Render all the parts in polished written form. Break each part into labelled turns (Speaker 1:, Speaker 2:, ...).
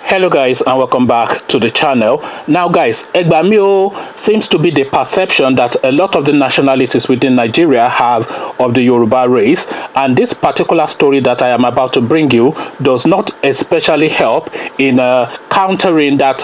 Speaker 1: Hello guys, and welcome back to the channel. Now guys, Egbamio seems to be the perception that a lot of the nationalities within Nigeria have of the Yoruba race, and this particular story that I am about to bring you does not especially help in countering that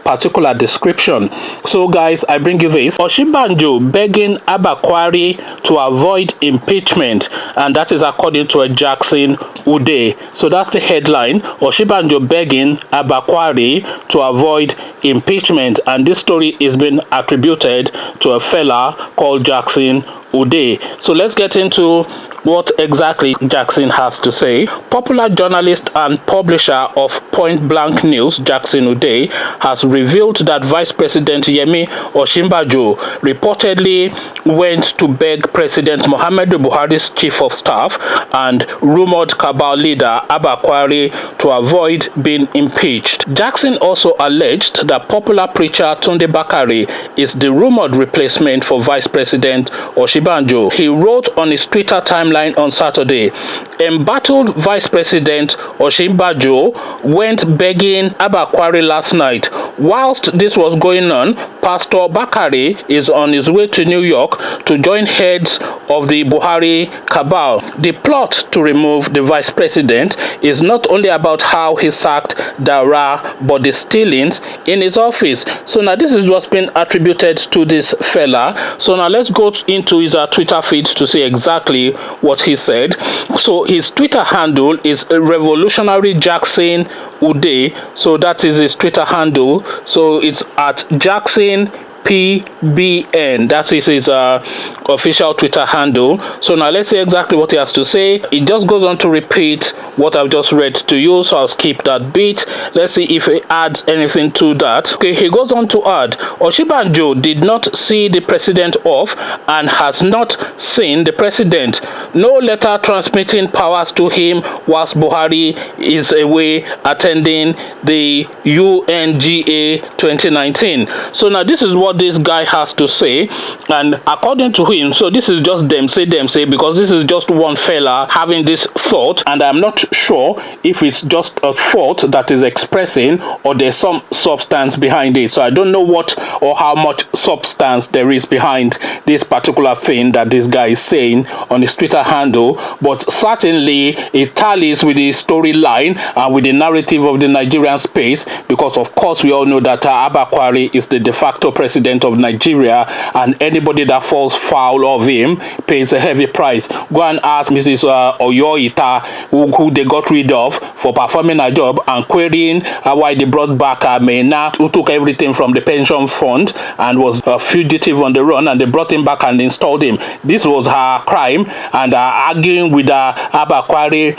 Speaker 1: particular description. So guys, I bring you this. Osinbajo begging Abba Kyari to avoid impeachment, and that is according to a Jackson Ude. So that's the headline. Osinbajo begging Abba Kyari to avoid impeachment, and this story is being attributed to a fella called Jackson Ude. So let's get into what exactly Jackson has to say. Popular journalist and publisher of Point Blank News, Jackson Ude, has revealed that Vice President Yemi Osinbajo reportedly went to beg President Muhammadu Buhari's chief of staff and rumored cabal leader Abba Kyari to avoid being impeached. Jackson also alleged that popular preacher Tunde Bakare is the rumored replacement for Vice President Osinbajo. He wrote on his Twitter timeline on Saturday, embattled Vice President Osinbajo went begging Abba Kyari last night. Whilst this was going on, Pastor Bakare is on his way to New York to join heads of the Buhari cabal. The plot to remove the vice president is not only about how he sacked Daura, but the stealings in his office. So now this is what's been attributed to this fella. So now let's go into his Twitter feed to see exactly what he said. So his Twitter handle is Revolutionary Jackson Ude. So that is his Twitter handle. So it's at Jackson PBN. That is his official Twitter handle. So now let's see exactly what he has to say. It just goes on to repeat what I've just read to you, so I'll skip that bit. Let's see if he adds anything to that. Okay, he goes on to add, Osinbajo did not see the president off and has not seen the president. No letter transmitting powers to him whilst Buhari is away attending the UNGA 2019. So now this is what this guy has to say, and according to him, so this is just them say because this is just one fella having this thought, and I'm not sure if it's just a thought that is expressing or there's some substance behind it. So I don't know what or how much substance there is behind this particular thing that this guy is saying on his Twitter handle, but certainly it tallies with the storyline and with the narrative of the Nigerian space, because of course we all know that Abba Kyari is the de facto president of Nigeria, and anybody that falls foul of him pays a heavy price. Go and ask Mrs. Oyoita, who they got rid of for performing a job and querying why they brought back Mena, who took everything from the pension fund and was a fugitive on the run, and they brought him back and installed him. This was her crime, and arguing with Abba Kyari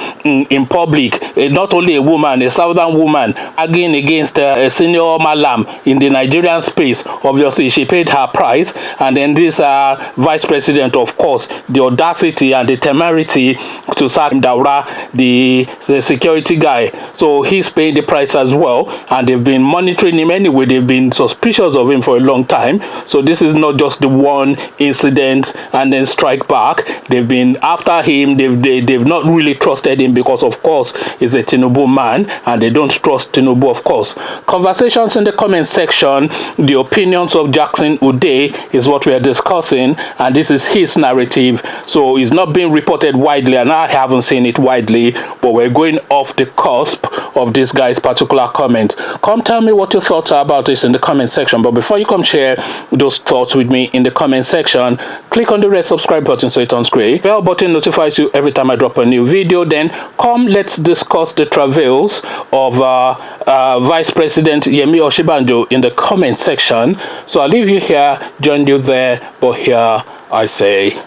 Speaker 1: in public, not only a woman, a southern woman, arguing against a senior malam in the Nigerian space. Obviously she paid her price, and then this vice president, of course, the audacity and the temerity to sack Daura, the security guy. So he's paying the price as well, and they've been monitoring him anyway. They've been suspicious of him for a long time. So this is not just the one incident and then strike back. They've been after him. They've not really trusted him because of course he's a Tinubu man, and they don't trust Tinubu, of course. Conversations in the comment section, the opinions of Jackson Ude is what we are discussing, and this is his narrative. So it's not being reported widely, and I haven't seen it widely, but we're going off the cusp of this guy's particular comment. Come tell me what your thoughts are about this in the comment section. But before you come share those thoughts with me in the comment section, click on the red subscribe button so it turns gray. Bell button notifies you every time I drop a new video. Then come, let's discuss the travails of Vice President Yemi Osinbajo in the comment section. So I'll leave you here, join you there, but here I say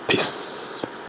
Speaker 1: peace.